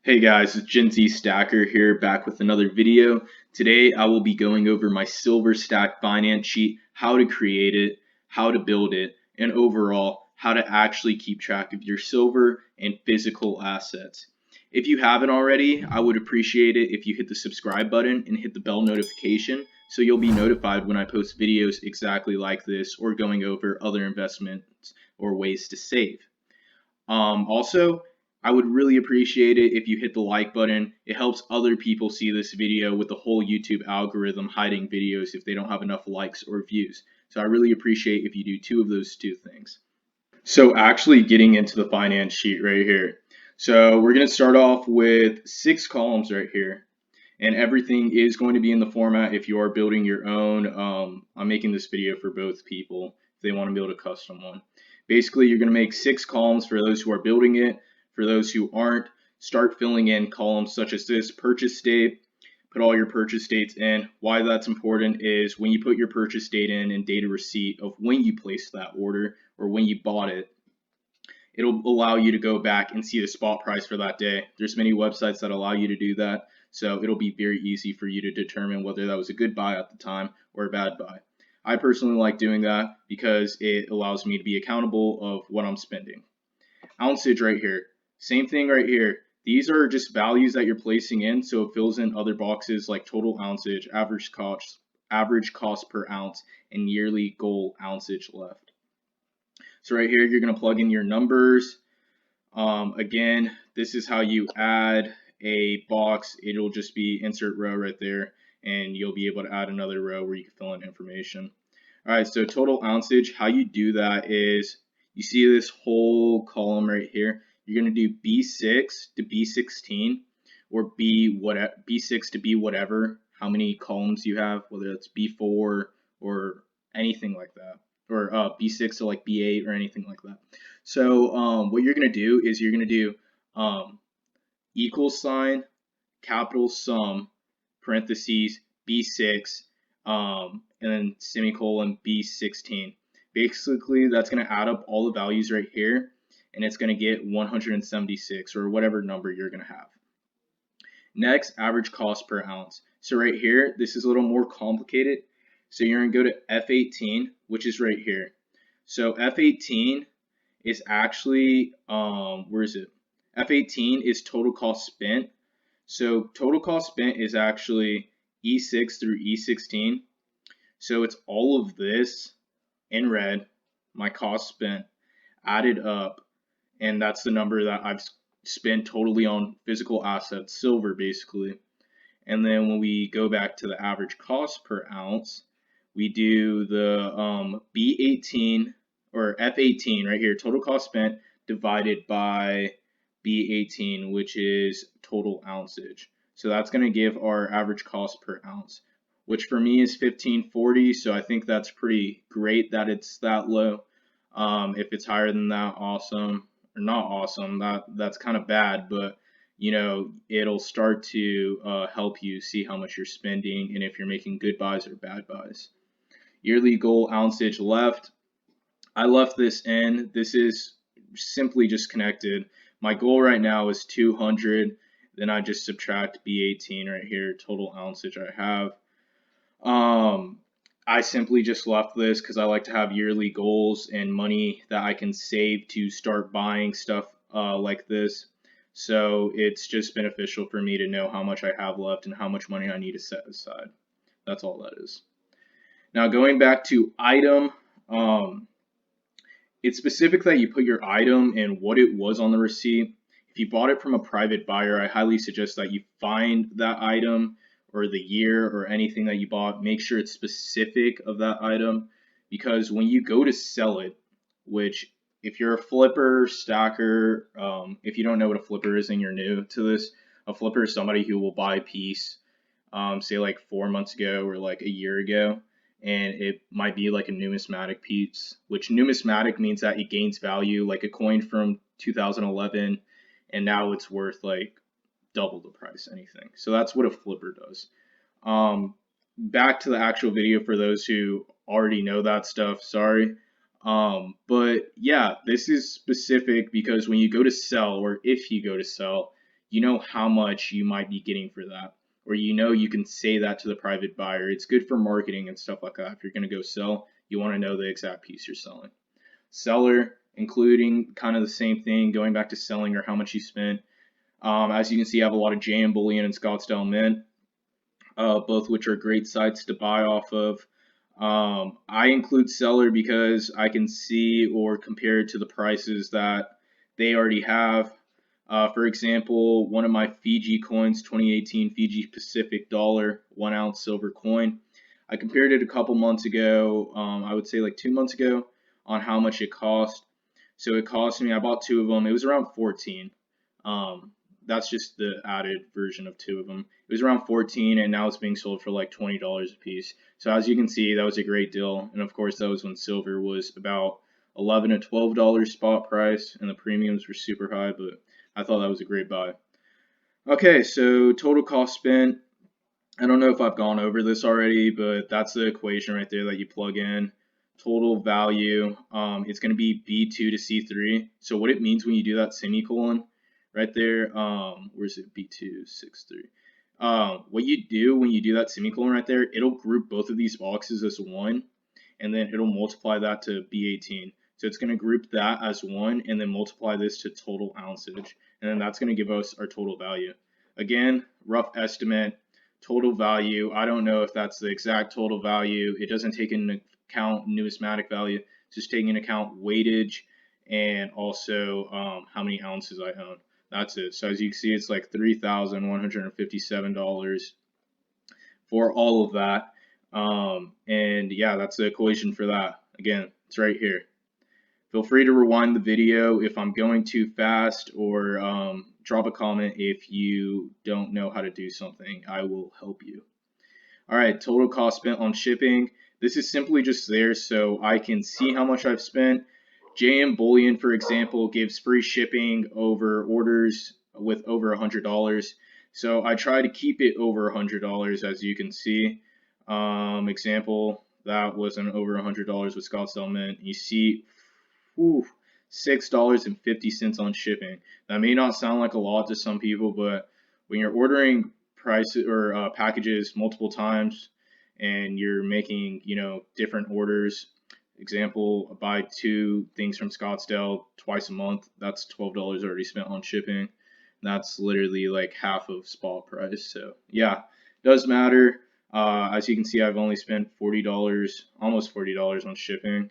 Hey guys, it's Gen Z Stacker here, back with another video. Today I will be going over my Silver Stack finance sheet, how to create it, how to build it, and overall how to actually keep track of your silver and physical assets. If you haven't already, I would appreciate it if you hit the subscribe button and hit the bell notification so you'll be notified when I post videos exactly like this or going over other investments or ways to save. Also, I would really appreciate it if you hit the like button. It helps other people see this video with the whole YouTube algorithm hiding videos if they don't have enough likes or views. So I really appreciate if you do two of those two things. So actually getting into the finance sheet right here. So we're going to start off with 6 columns right here. And everything is going to be in the format if you are building your own. I'm making this video for both people if they want to build a custom one. Basically, you're going to make 6 columns for those who are building it. For those who aren't, start filling in columns such as this: purchase date. Put all your purchase dates in. Why that's important is when you put your purchase date in and date of receipt of when you placed that order or when you bought it, it'll allow you to go back and see the spot price for that day. There's many websites that allow you to do that, so it'll be very easy for you to determine whether that was a good buy at the time or a bad buy. I personally like doing that because it allows me to be accountable of what I'm spending. Ounceage right here, same thing right here. These are just values that you're placing in, so it fills in other boxes like total ounceage, average cost per ounce, and yearly goal ounceage left. So right here, you're going to plug in your numbers. Again, this is how you add a box. It'll just be insert row right there, and you'll be able to add another row where you can fill in information. All right, so total ounceage, how you do that is you see this whole column right here. You're going to do B6 to B16 or B6 to B whatever, how many columns you have, whether it's B4 or anything like that, or B6 to like B8 or anything like that. So what you're going to do is you're going to do equal sign, capital sum, parentheses, B6, and then semicolon B16. Basically, that's going to add up all the values right here, and it's going to get 176 or whatever number you're going to have. Next, average cost per ounce. So right here, this is a little more complicated. So you're going to go to F18, which is right here. So F18 is actually, where is it? F18 is total cost spent. So total cost spent is actually E6 through E16. So it's all of this in red, my cost spent, added up, and that's the number that I've spent totally on physical assets, silver basically. And then when we go back to the average cost per ounce, we do the B18 or F18 right here, total cost spent divided by B18, which is total ounceage. So that's going to give our average cost per ounce, which for me is 1540. So I think that's pretty great that it's that low. If it's higher than that, awesome. Or not awesome, that's kind of bad, but you know, it'll start to help you see how much you're spending and if you're making good buys or bad buys. Yearly goal ounceage left. I left this in. This is simply just connected. My goal right now is 200. Then I just subtract B18 right here, total ounceage I have. I simply just left this because I like to have yearly goals and money that I can save to start buying stuff like this. So it's just beneficial for me to know how much I have left and how much money I need to set aside. That's all that is. Now going back to item, it's specific that you put your item and what it was on the receipt. If you bought it from a private buyer, I highly suggest that you find that item or the year or anything that you bought. Make sure it's specific of that item, because when you go to sell it, which if you're a flipper, stacker, if you don't know what a flipper is and you're new to this, a flipper is somebody who will buy a piece, say like 4 months ago or like a year ago, and it might be like a numismatic piece, which numismatic means that it gains value, like a coin from 2011, and now it's worth like double the price, anything. So that's what a flipper does. Back to the actual video for those who already know that stuff, sorry. But yeah, this is specific because when you go to sell, or if you go to sell, you know how much you might be getting for that, or you know you can say that to the private buyer. It's good for marketing and stuff like that. If you're going to go sell, you want to know the exact piece you're selling. Seller, including kind of the same thing, going back to selling or how much you spent. As you can see, I have a lot of JM Bullion and Scottsdale Mint, both which are great sites to buy off of. I include seller because I can see or compare it to the prices that they already have. For example, one of my Fiji coins, 2018 Fiji Pacific dollar, 1 ounce silver coin. I compared it a couple months ago, I would say like 2 months ago, on how much it cost. So it cost me, I bought 2 of them, it was around 14. That's just the added version of 2 of them. It was around 14, and now it's being sold for like $20 a piece. So as you can see, that was a great deal. And of course, that was when silver was about $11 to $12 spot price, and the premiums were super high, but I thought that was a great buy. Okay, so total cost spent. I don't know if I've gone over this already, but that's the equation right there that you plug in. Total value, it's going to be B2 to C3. So what it means when you do that semicolon right there, where's it, B2, 63. What you do when you do that semicolon right there, it'll group both of these boxes as one, and then it'll multiply that to B18. So it's going to group that as one, and then multiply this to total ounceage, and then that's going to give us our total value. Again, rough estimate. Total value, I don't know if that's the exact total value. It doesn't take into account numismatic value. It's just taking into account weightage and also how many ounces I own. That's it. So as you can see, it's like $3,157 for all of that. And yeah, that's the equation for that. Again, it's right here. Feel free to rewind the video if I'm going too fast, or drop a comment if you don't know how to do something. I will help you. All right, total cost spent on shipping. This is simply just there so I can see how much I've spent. JM Bullion, for example, gives free shipping over orders with over $100. So I try to keep it over $100, as you can see. Example, that was an over $100 with Scottsdale Mint. You see, $6.50 on shipping. That may not sound like a lot to some people, but when you're ordering prices or packages multiple times and you're making, different orders, example, buy 2 things from Scottsdale twice a month, that's $12 already spent on shipping. That's literally like half of spot price. So yeah, does matter. As you can see, I've only spent $40, almost $40 on shipping.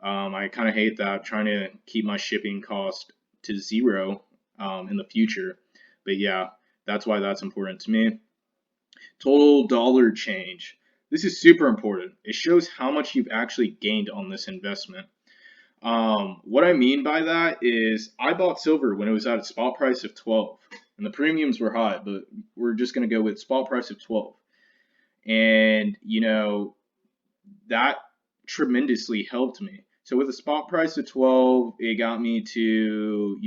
I kind of hate that, trying to keep my shipping cost to 0 in the future. But yeah, that's why that's important to me. Total dollar change. This is super important. It shows how much you've actually gained on this investment. What I mean by that is I bought silver when it was at a spot price of 12, and the premiums were high, but we're just going to go with spot price of 12. And, that tremendously helped me. So with a spot price of 12, it got me to,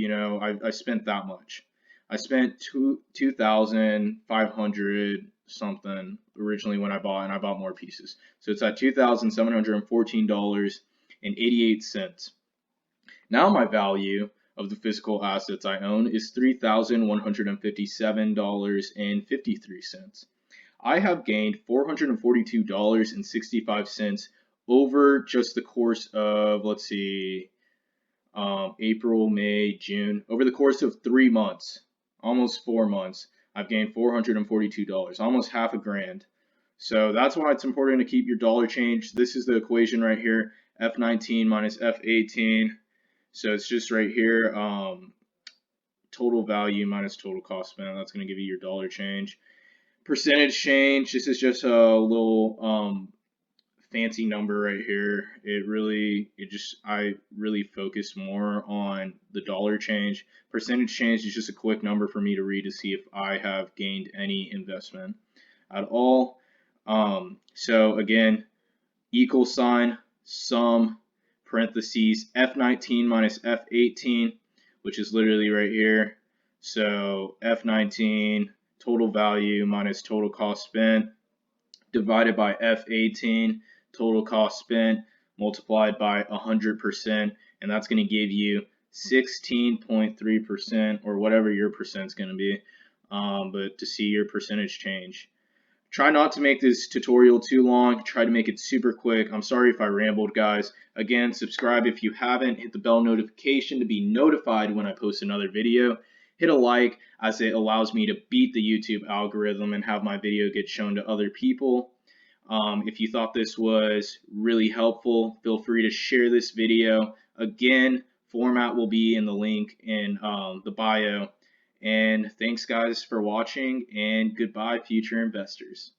I spent that much. I spent 2,500 something originally when I bought, and I bought more pieces. So it's at $2,714.88. Now my value of the physical assets I own is $3,157.53. I have gained $442.65 over just the course of, let's see, April, May, June. Over the course of 3 months, almost 4 months, I've gained $442, almost half a grand. So that's why it's important to keep your dollar change. This is the equation right here, F19 minus F18. So it's just right here, total value minus total cost spent. That's going to give you your dollar change. Percentage change, this is just a little fancy number right here. I really focus more on the dollar change. Percentage change is just a quick number for me to read to see if I have gained any investment at all. So again, equal sign, sum, parentheses, F19 minus F18, which is literally right here. So F19, total value minus total cost spent, divided by F18, total cost spent, multiplied by 100%, and that's going to give you 16.3%, or whatever your percent's going to be, but to see your percentage change. Try not to make this tutorial too long. Try to make it super quick. I'm sorry if I rambled, guys. Again, subscribe if you haven't. Hit the bell notification to be notified when I post another video. Hit a like, as it allows me to beat the YouTube algorithm and have my video get shown to other people. If you thought this was really helpful, feel free to share this video. Again, format will be in the link in the bio. And thanks, guys, for watching, and goodbye, future investors.